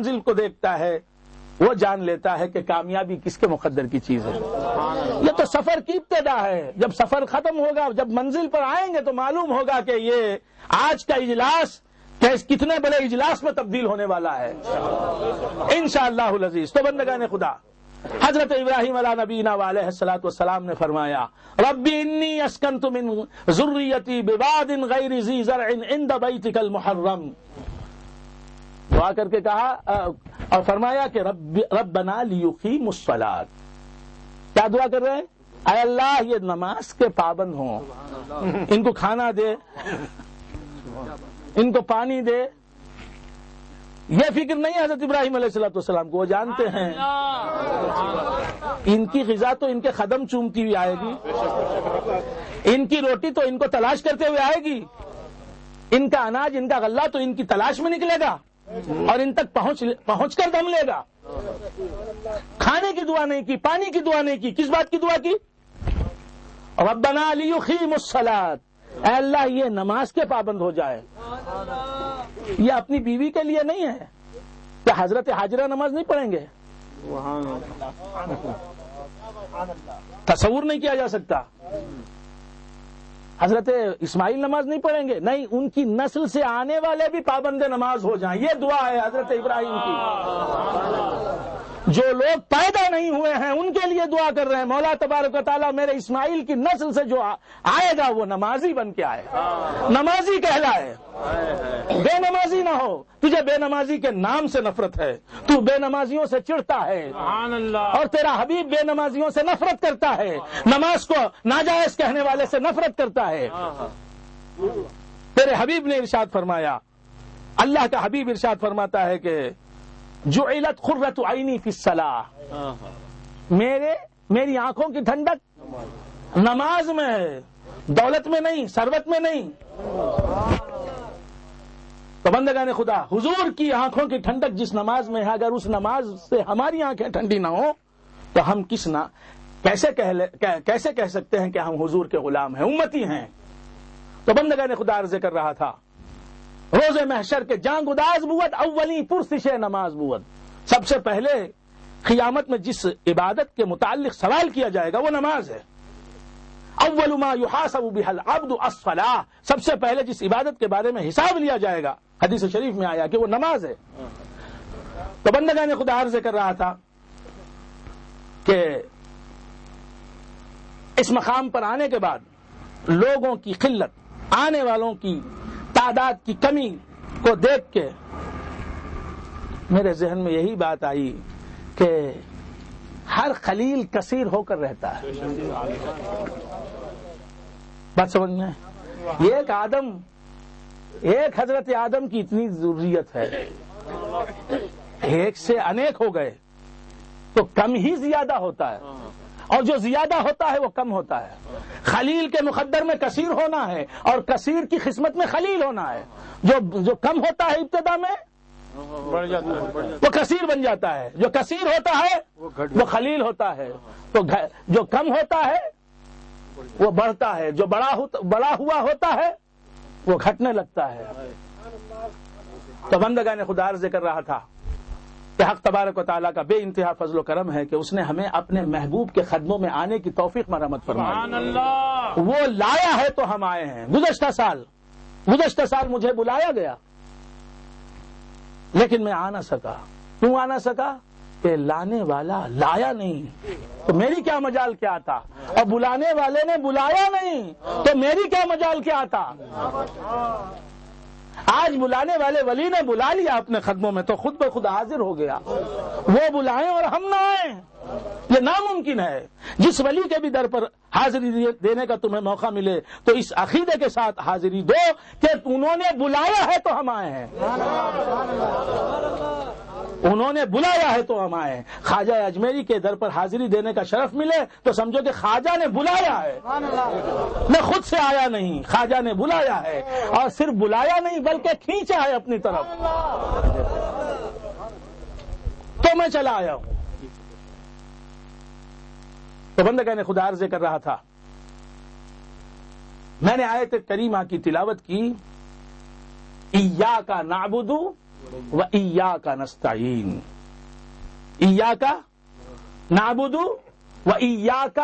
منزل کو دیکھتا ہے وہ جان لیتا ہے کہ کامیابی کس کے مقدر کی چیز ہے۔ یہ تو سفر کی ابتدا ہے، جب سفر ختم ہوگا، جب منزل پر آئیں گے تو معلوم ہوگا کہ یہ آج کا اجلاس کتنے بڑے اجلاس میں تبدیل ہونے والا ہے انشاءاللہ العزیز۔ تو بندگان خدا، حضرت ابراہیم علیہ نبینا علیہ الصلوۃ والسلام نے فرمایا ربی انی اسکنت من ذریتی بواد غیر ذی زرع عند بیتک المحرم، دعا کر کے کہا اور فرمایا کہ ربنا لیقیموا الصلاۃ، کیا دعا کر رہے ہیں؟ اے اللہ یہ نماز کے پابند ہوں، ان کو کھانا دے، ان کو پانی دے۔ یہ فکر نہیں ہے حضرت ابراہیم علیہ السلام کو، وہ جانتے ہیں ان کی غذا تو ان کے قدم چومتی ہوئی آئے گی، ان کی روٹی تو ان کو تلاش کرتے ہوئے آئے گی، ان کا اناج، ان کا غلہ تو ان کی تلاش میں نکلے گا اور ان تک پہنچ کر دم لے گا۔ کھانے کی دعا نہیں کی، پانی کی دعا نہیں کی، کس بات کی دعا کی؟ ربنا لیقیموا الصلاۃ، اے اللہ یہ نماز کے پابند ہو جائے۔ یہ اپنی بیوی کے لیے نہیں ہے کہ حضرت حاجرہ نماز نہیں پڑھیں گے، تصور نہیں کیا جا سکتا۔ حضرت اسماعیل نماز نہیں پڑھیں گے، نہیں، ان کی نسل سے آنے والے بھی پابند نماز ہو جائیں، یہ دعا ہے حضرت ابراہیم کی۔ جو لوگ پیدا نہیں ہوئے ہیں ان کے لیے دعا کر رہے ہیں، مولا تبارک و تعالیٰ میرے اسماعیل کی نسل سے جو آئے گا وہ نمازی بن کے آئے، نمازی کہلائے، بے نمازی نہ ہو۔ تجھے بے نمازی کے نام سے نفرت ہے، تو بے نمازیوں سے چڑھتا ہے اور تیرا حبیب بے نمازیوں سے نفرت کرتا ہے، نماز کو ناجائز کہنے والے سے نفرت کرتا ہے۔ تیرے حبیب نے ارشاد فرمایا، اللہ کا حبیب ارشاد فرماتا ہے کہ جعلت قرۃ عینی فی الصلاۃ، میری آنکھوں کی ٹھنڈک نماز میں ہے، دولت میں نہیں، ثروت میں نہیں۔ تو بندگان خدا، حضور کی آنکھوں کی ٹھنڈک جس نماز میں ہے، اگر اس نماز سے ہماری آنکھیں ٹھنڈی نہ ہوں تو ہم کیسے کہہ سکتے ہیں کہ ہم حضور کے غلام ہیں، امتی ہیں؟ تو بندگان خدا عرض کر رہا تھا، روز محشر کے جان گداز بود اولی پرسش نماز بود، سب سے پہلے قیامت میں جس عبادت کے متعلق سوال کیا جائے گا وہ نماز ہے۔ اول ما یحاسب بہ العبد الصلاۃ، سب سے پہلے جس عبادت کے بارے میں حساب لیا جائے گا، حدیث شریف میں آیا کہ وہ نماز ہے۔ تو بندگان خدا عرض کر رہا تھا کہ اس مقام پر آنے کے بعد لوگوں کی قلت، آنے والوں کی تعداد کی کمی کو دیکھ کے میرے ذہن میں یہی بات آئی کہ ہر خلیل کثیر ہو کر رہتا ہے۔ بات سمجھ میں؟ ایک حضرت آدم کی اتنی ضروریت ہے، ایک سے انیک ہو گئے تو کم ہی زیادہ ہوتا ہے، اور جو زیادہ ہوتا ہے وہ کم ہوتا ہے۔ خلیل کے مقدر میں کثیر ہونا ہے اور کثیر کی قسمت میں خلیل ہونا ہے۔ جو کم ہوتا ہے ابتدا میں وہ کثیر بن جاتا ہے، جو کثیر ہوتا ہے وہ خلیل ہوتا ہے، تو جو کم ہوتا ہے وہ بڑھتا ہے، جو بڑا ہوا ہوتا ہے وہ گھٹنے لگتا ہے۔ تو بندگان خدا عرض کر رہا تھا کہ حق تبارک و تعالیٰ کا بے انتہا فضل و کرم ہے کہ اس نے ہمیں اپنے محبوب کے قدموں میں آنے کی توفیق مرحمت فرمائی۔ وہ لایا ہے تو ہم آئے ہیں۔ گزشتہ سال مجھے بلایا گیا لیکن میں آ نہ سکا۔ کیوں آ نہ سکا؟ کہ لانے والا لایا نہیں تو میری کیا مجال کیا تھا، اور بلانے والے نے بلایا نہیں تو میری کیا مجال کیا تھا۔ آج بلانے والے ولی نے بلا لیا اپنے قدموں میں تو خود بخود حاضر ہو گیا۔ وہ بلائیں اور ہم نہ آئیں، یہ ناممکن ہے۔ جس ولی کے بھی در پر حاضری دینے کا تمہیں موقع ملے تو اس عقیدے کے ساتھ حاضری دو کہ انہوں نے بلایا ہے تو ہم آئے ہیں، انہوں نے بلایا ہے تو ہم آئے ہیں۔ خواجہ اجمیری کے در پر حاضری دینے کا شرف ملے تو سمجھو کہ خواجہ نے بلایا ہے، میں خود سے آیا نہیں، خواجہ نے بلایا ہے، اور صرف بلایا نہیں بلکہ کھینچا ہے اپنی طرف، تو میں چلا آیا ہوں۔ تو بندگان خدا عرض کر رہا تھا، میں نے آیت کریمہ کی تلاوت کی، ایاک نعبد وَإِيَّاكَ نَسْتَعِينُ، إِيَّاكَ نَعْبُدُ وَإِيَّاكَ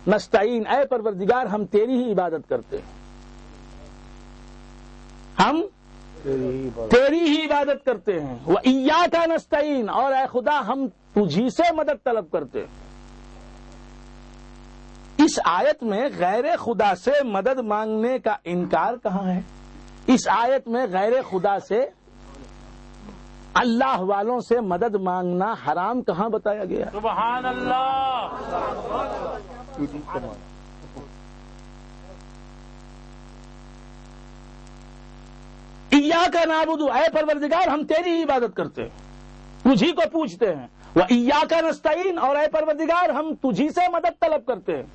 نَسْتَعِينُ، اے پروردگار ہم تیری ہی عبادت کرتے ہیں، ہم تیری ہی عبادت کرتے ہیں، وَإِيَّاكَ نَسْتَعِينُ، اور اے خدا ہم تجھی سے مدد طلب کرتے ہیں۔ اس آیت میں غیر خدا سے مدد مانگنے کا انکار کہاں ہے؟ اس آیت میں غیر خدا سے، اللہ والوں سے مدد مانگنا حرام کہاں بتایا گیا؟ سبحان اللہ۔ ایاک نعبد، اے پروردگار ہم تیری ہی عبادت کرتے ہیں، تجھی کو پوچھتے ہیں، وایاک نستعین، اور اے پروردگار ہم تجھی سے مدد طلب کرتے ہیں۔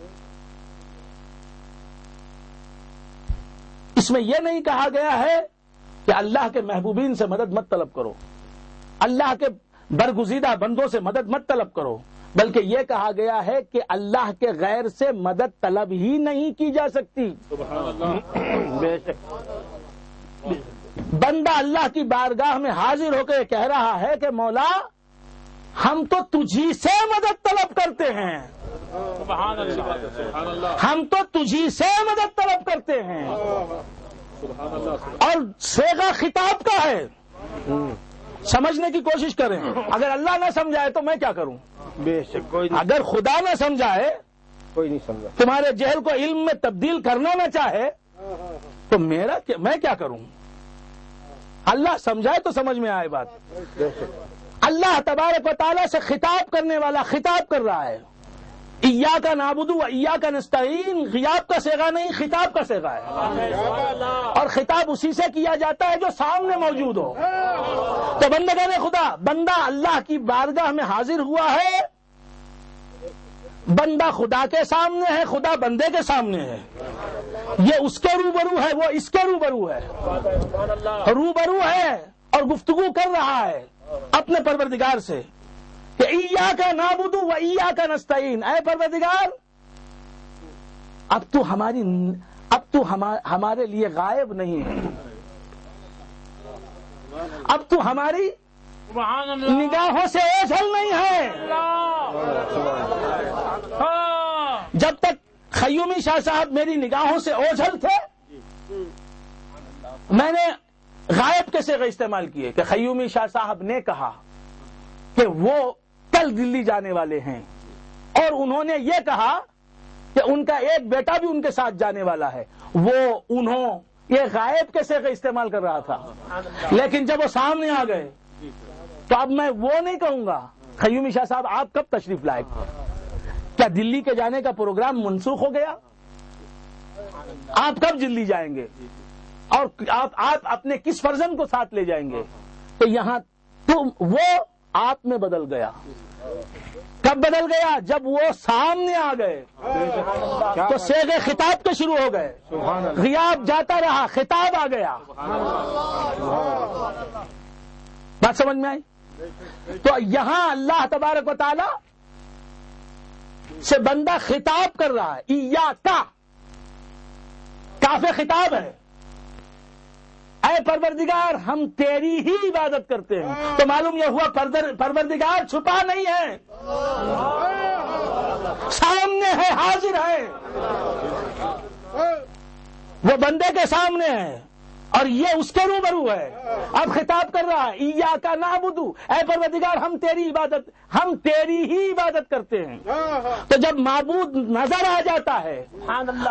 اس میں یہ نہیں کہا گیا ہے کہ اللہ کے محبوبین سے مدد مت طلب کرو، اللہ کے برگزیدہ بندوں سے مدد مت طلب کرو، بلکہ یہ کہا گیا ہے کہ اللہ کے غیر سے مدد طلب ہی نہیں کی جا سکتی۔ بندہ اللہ کی بارگاہ میں حاضر ہو کے کہہ رہا ہے کہ مولا ہم تو تجھی سے مدد طلب کرتے ہیں، سبحان اللہ۔ ہم تو تجھی سے مدد طلب کرتے ہیں، اور صیغہ خطاب کا ہے، سمجھنے کی کوشش کریں۔ اگر اللہ نہ سمجھائے تو میں کیا کروں؟ بے شک کوئی اگر خدا نہ سمجھائے، نہیں سمجھا۔ تمہارے جہل کو علم میں تبدیل کرنا نہ چاہے تو میں کیا کروں؟ اللہ سمجھائے تو سمجھ میں آئے بات۔ بے شک اللہ تبارک و تعالیٰ سے خطاب کرنے والا خطاب کر رہا ہے، ایاک نعبد و ایاک نستعین، غیاب کا صیغہ نہیں، خطاب کا صیغہ ہے، اور خطاب اسی سے کیا جاتا ہے جو سامنے موجود ہو۔ تو بندگان خدا، بندہ اللہ کی بارگاہ میں حاضر ہوا ہے، بندہ خدا کے سامنے ہے، خدا بندے کے سامنے ہے، یہ اس کے روبرو ہے، وہ اس کے روبرو ہے، روبرو ہے اور گفتگو کر رہا ہے اپنے پروردگار سے کہ ایاک نعبد و ایاک نستعین، اے پروردگار اب تو ہمارے لیے غائب نہیں ہے، اب تو ہماری سبحان اللہ۔ نگاہوں سے اوجھل نہیں ہے۔ جب تک خیومی شاہ صاحب میری نگاہوں سے اوجھل تھے، میں نے غائب کے صیغے استعمال کیے کہ خیومی شاہ صاحب نے کہا کہ وہ کل دلی جانے والے ہیں، اور انہوں نے یہ کہا کہ ان کا ایک بیٹا بھی ان کے ساتھ جانے والا ہے، یہ غائب کے صیغے استعمال کر رہا تھا، لیکن جب وہ سامنے آ گئے تو اب میں وہ نہیں کہوں گا خیومی شاہ صاحب آپ کب تشریف لائے، کیا دلی کے جانے کا پروگرام منسوخ ہو گیا؟ آپ کب دلی جائیں گے اور آپ اپنے کس فرزند کو ساتھ لے جائیں گے؟ تو یہاں وہ آپ میں بدل گیا۔ کب بدل گیا؟ جب وہ سامنے آ گئے تو صیغے خطاب کے شروع ہو گئے، غیاب جاتا رہا، خطاب آ گیا۔ بات سمجھ میں آئی؟ تو یہاں اللہ تبارک و تعالی سے بندہ خطاب کر رہا ہے، ایاک، کاف خطاب ہے، اے پروردگار ہم تیری ہی عبادت کرتے ہیں۔ تو معلوم یہ ہوا پروردگار چھپا نہیں ہے، سامنے ہے، حاضر ہے، وہ بندے کے سامنے ہے اور یہ اس کے روبرو ہے۔ اب خطاب کر رہا ہے، ایاک نعبد، اے پروردگار ہم تیری ہی عبادت کرتے ہیں۔ تو جب معبود نظر آ جاتا ہے،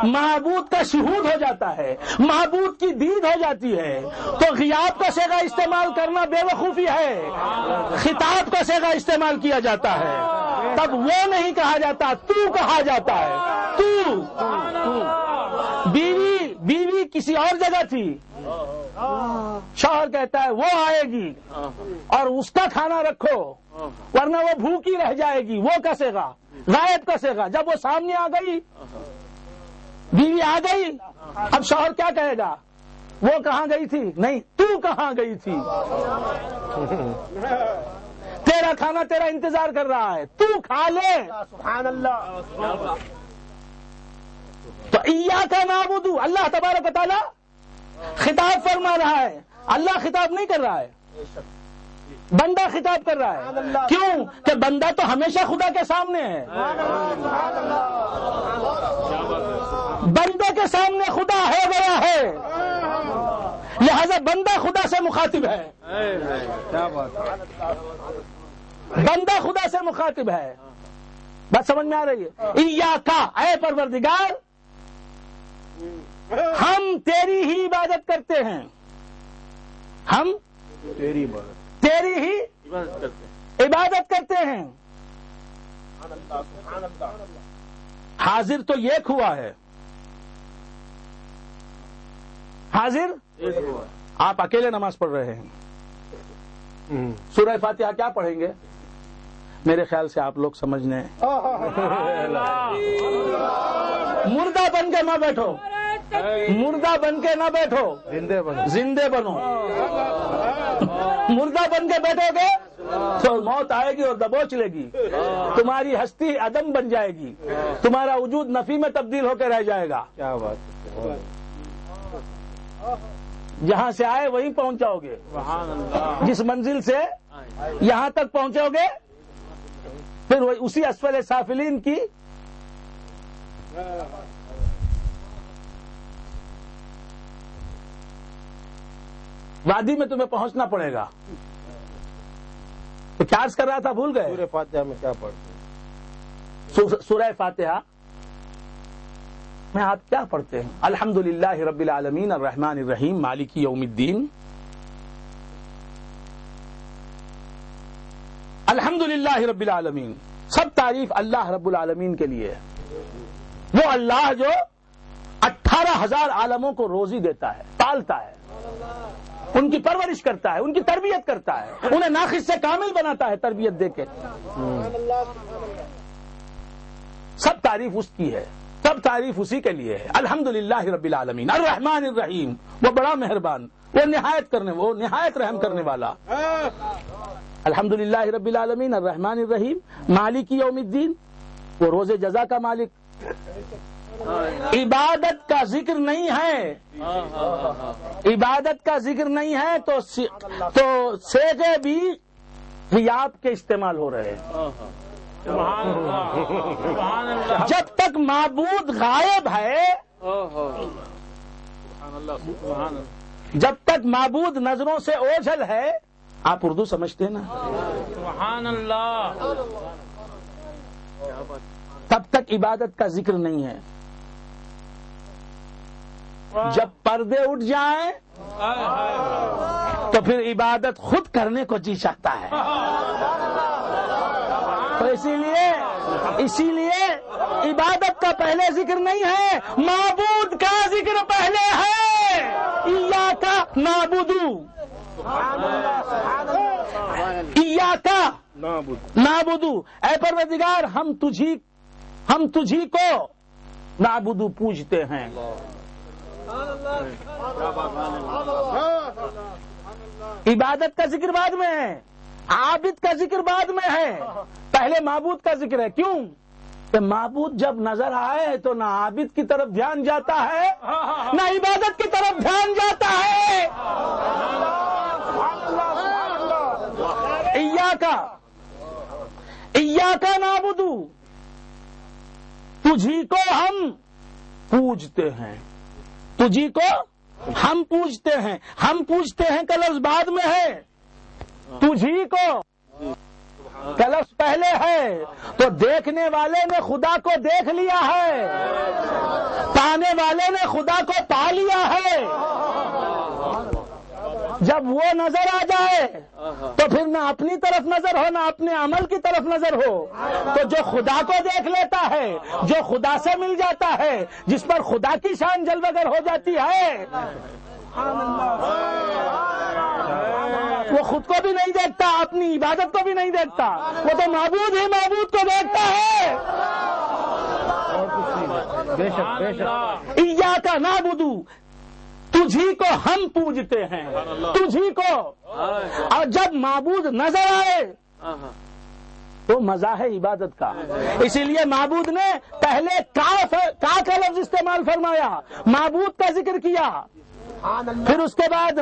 معبود کا شہود ہو جاتا ہے، معبود کی دید ہو جاتی ہے، تو غیاب کا صیغہ استعمال کرنا بے وقوفی ہے، خطاب کا صیغہ استعمال کیا جاتا ہے۔ تب وہ نہیں کہا جاتا، تو کہا جاتا ہے، تو۔ بیوی کسی اور جگہ تھی، شوہر کہتا ہے وہ آئے گی اور اس کا کھانا رکھو ورنہ وہ بھوکی رہ جائے گی، وہ کا صیغہ، غائب کا صیغہ۔ جب وہ سامنے آ گئی، بیوی آ گئی، اب شوہر کیا کہے گا؟ وہ کہاں گئی تھی؟ نہیں، تو کہاں گئی تھی؟ تیرا کھانا تیرا انتظار کر رہا ہے، تو کھا لے۔ سبحان اللہ۔ تو ایاک نعبد، اللہ تبارک و تعالی خطاب فرما رہا ہے، اللہ خطاب نہیں کر رہا ہے، بندہ خطاب کر رہا ہے. کیوں؟ کہ بندہ تو ہمیشہ خدا کے سامنے ہے، بندے کے سامنے خدا ہے، گیا ہے، لہذا بندہ خدا سے مخاطب ہے، بندہ خدا سے مخاطب ہے. بات سمجھ میں آ رہی ہے؟ ایاکا، اے پروردگار ہم تیری ہی عبادت کرتے ہیں، ہم تیری ہی عبادت کرتے ہیں. حاضر تو ایک ہوا ہے، حاضر آپ اکیلے نماز پڑھ رہے ہیں. سورہ فاتحہ کیا پڑھیں گے؟ میرے خیال سے آپ لوگ سمجھنے مردہ بن کے نہ بیٹھو، مردہ بن کے نہ بیٹھو، زندے بنو. مردہ بن کے بیٹھو گے تو موت آئے گی اور دبوچ لے گی، تمہاری ہستی عدم بن جائے گی، تمہارا وجود نفی میں تبدیل ہو کے رہ جائے گا. کیا بات، جہاں سے آئے وہیں پہنچ جاؤ گے، جس منزل سے یہاں تک پہنچو گے پھر اسی اسفل سافلین کی وادی میں تمہیں پہنچنا پڑے گا. تو کیا عرض کر رہا تھا، بھول گئے؟ سورہ فاتحہ میں کیا پڑھتے ہیں؟ سورہ فاتحہ میں آپ کیا پڑھتے ہیں؟ الحمدللہ رب العالمین الرحمن الرحیم مالک یوم الدین. الحمدللہ رب العالمین، سب تعریف اللہ رب العالمین کے لیے ہے. وہ اللہ جو 18,000 عالموں کو روزی دیتا ہے، پالتا ہے، ان کی پرورش کرتا ہے، ان کی تربیت کرتا ہے، انہیں ناقص سے کامل بناتا ہے تربیت دے کے. سب تعریف اس کی ہے، سب تعریف اسی کے لیے ہے. الحمدللہ رب العالمین الرحمن الرحیم، وہ بڑا مہربان، وہ نہایت رحم کرنے والا. الحمدللہ رب العالمین الرحمن الرحیم مالک یوم الدین، وہ روز جزا کا مالک. عبادت کا ذکر نہیں ہے، عبادت کا ذکر نہیں ہے تو سیغے بھی غیاب کے استعمال ہو رہے ہیں. جب تک معبود غائب ہے، جب تک معبود نظروں سے اوجھل ہے، آپ اردو سمجھتے ہیں نا، سبحان اللہ، تب تک عبادت کا ذکر نہیں ہے. جب پردے اٹھ جائیں تو پھر عبادت خود کرنے کو جی چاہتا ہے. تو اسی لیے عبادت کا پہلے ذکر نہیں ہے، معبود کا ذکر پہلے ہے. ایاکا نعبدو، ایاکا نعبدو، اے پروردگار ہم تجھی کو نعبدو پوجتے ہیں. عبادت کا ذکر بعد میں ہے، عابد کا ذکر بعد میں ہے، پہلے معبود کا ذکر ہے. کیوں؟ کہ معبود جب نظر آئے تو نہ عابد کی طرف دھیان جاتا ہے نہ عبادت کی طرف دھیان جاتا ہے. ایاکا نعبدو، تجھی کو ہم پوجتے ہیں، تجھی کو ہم پوجتے ہیں. ہم پوجتے ہیں کا لفظ بعد میں ہے، تجھی کو کا لفظ پہلے ہے. تو دیکھنے والے نے خدا کو دیکھ لیا ہے، پانے والے نے خدا کو پا لیا ہے. جب وہ نظر آ جائے تو پھر نہ اپنی طرف نظر ہو نہ اپنے عمل کی طرف نظر ہو. تو جو خدا کو دیکھ لیتا ہے، جو خدا سے مل جاتا ہے، جس پر خدا کی شان جلوگر ہو جاتی ہے، وہ خود کو بھی نہیں دیکھتا، اپنی عبادت کو بھی نہیں دیکھتا، وہ تو معبود ہی معبود کو دیکھتا ہے. بے شک ایاکا نعبدو، تجھی کو ہم پوجتے ہیں، تجھی کو. اور جب معبود نظر آئے تو مزہ ہے عبادت کا. اسی لیے معبود نے پہلے کا لفظ استعمال فرمایا، معبود کا ذکر کیا، پھر اس کے بعد